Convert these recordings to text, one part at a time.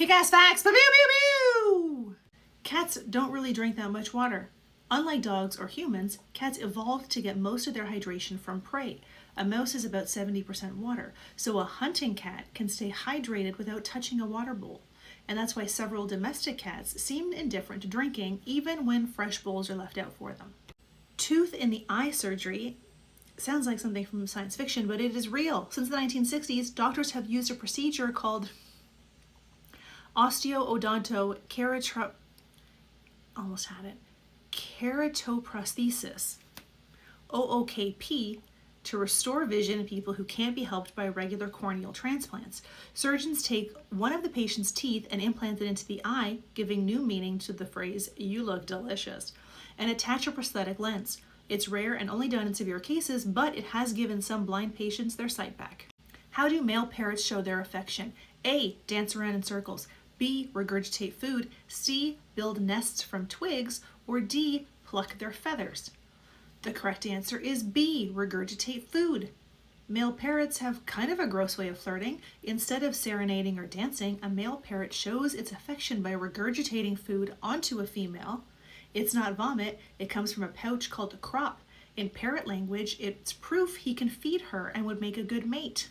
Kick-ass facts! Pew, pew, pew! Cats don't really drink that much water. Unlike dogs or humans, cats evolved to get most of their hydration from prey. A mouse is about 70% water, so a hunting cat can stay hydrated without touching a water bowl. And that's why several domestic cats seem indifferent to drinking even when fresh bowls are left out for them. Tooth in the eye surgery sounds like something from science fiction, but it is real. Since the 1960s, doctors have used a procedure called keratoprosthesis, OOKP, to restore vision in people who can't be helped by regular corneal transplants. Surgeons take one of the patient's teeth and implant it into the eye, giving new meaning to the phrase, "You look delicious," and attach a prosthetic lens. It's rare and only done in severe cases, but it has given some blind patients their sight back. How do male parrots show their affection? A. Dance around in circles. B. Regurgitate food. C. Build nests from twigs. Or D. Pluck their feathers. The correct answer is B. Regurgitate food. Male parrots have kind of a gross way of flirting. Instead of serenading or dancing, a male parrot shows its affection by regurgitating food onto a female. It's not vomit, it comes from a pouch called a crop. In parrot language, it's proof he can feed her and would make a good mate.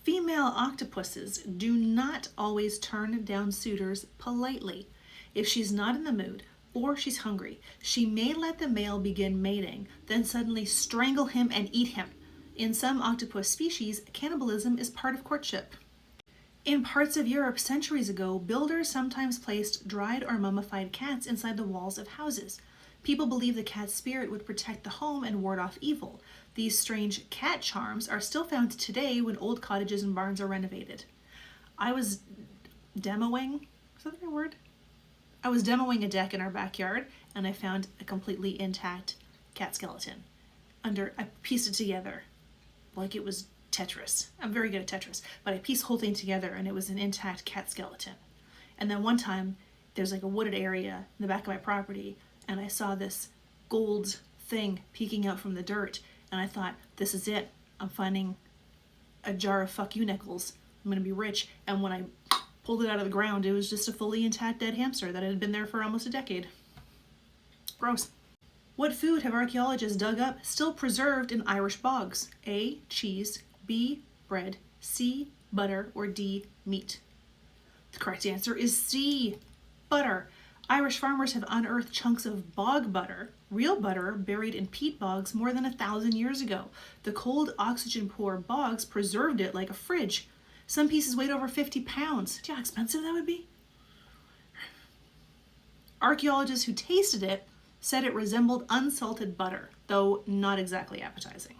Female octopuses do not always turn down suitors politely. If she's not in the mood or she's hungry, she may let the male begin mating, then suddenly strangle him and eat him. In some octopus species, cannibalism is part of courtship. In parts of Europe centuries ago, builders sometimes placed dried or mummified cats inside the walls of houses. People believed the cat's spirit would protect the home and ward off evil. These strange cat charms are still found today when old cottages and barns are renovated. I was demoing a deck in our backyard, and I found a completely intact cat skeleton. I pieced it together like it was Tetris. I'm very good at Tetris, but I pieced the whole thing together and it was an intact cat skeleton. And then one time, there's like a wooded area in the back of my property, and I saw this gold thing peeking out from the dirt, and I thought, this is it. I'm finding a jar of fuck you nickels. I'm gonna be rich. And when I pulled it out of the ground, it was just a fully intact dead hamster that had been there for almost a decade. Gross. What food have archaeologists dug up still preserved in Irish bogs? A. Cheese. B. Bread. C. Butter. Or D. Meat. The correct answer is C. Butter. Irish farmers have unearthed chunks of bog butter, real butter buried in peat bogs more than 1,000 years ago. The cold, oxygen-poor bogs preserved it like a fridge. Some pieces weighed over 50 pounds. Do you know how expensive that would be? Archaeologists who tasted it said it resembled unsalted butter, though not exactly appetizing.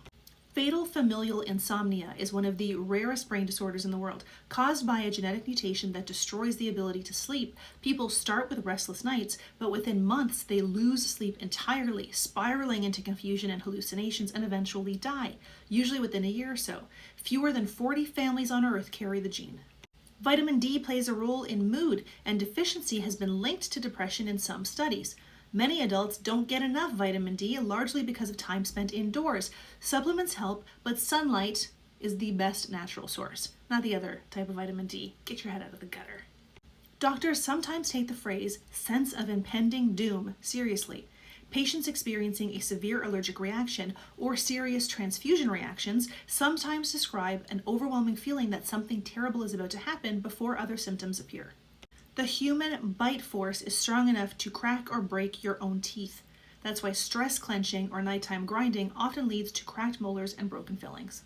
Fatal familial insomnia is one of the rarest brain disorders in the world. Caused by a genetic mutation that destroys the ability to sleep, people start with restless nights, but within months they lose sleep entirely, spiraling into confusion and hallucinations, and eventually die, usually within a year or so. Fewer than 40 families on Earth carry the gene. Vitamin D plays a role in mood, and deficiency has been linked to depression in some studies. Many adults don't get enough vitamin D, largely because of time spent indoors. Supplements help, but sunlight is the best natural source, not the other type of vitamin D. Get your head out of the gutter. Doctors sometimes take the phrase "sense of impending doom" seriously. Patients experiencing a severe allergic reaction or serious transfusion reactions sometimes describe an overwhelming feeling that something terrible is about to happen before other symptoms appear. The human bite force is strong enough to crack or break your own teeth. That's why stress clenching or nighttime grinding often leads to cracked molars and broken fillings.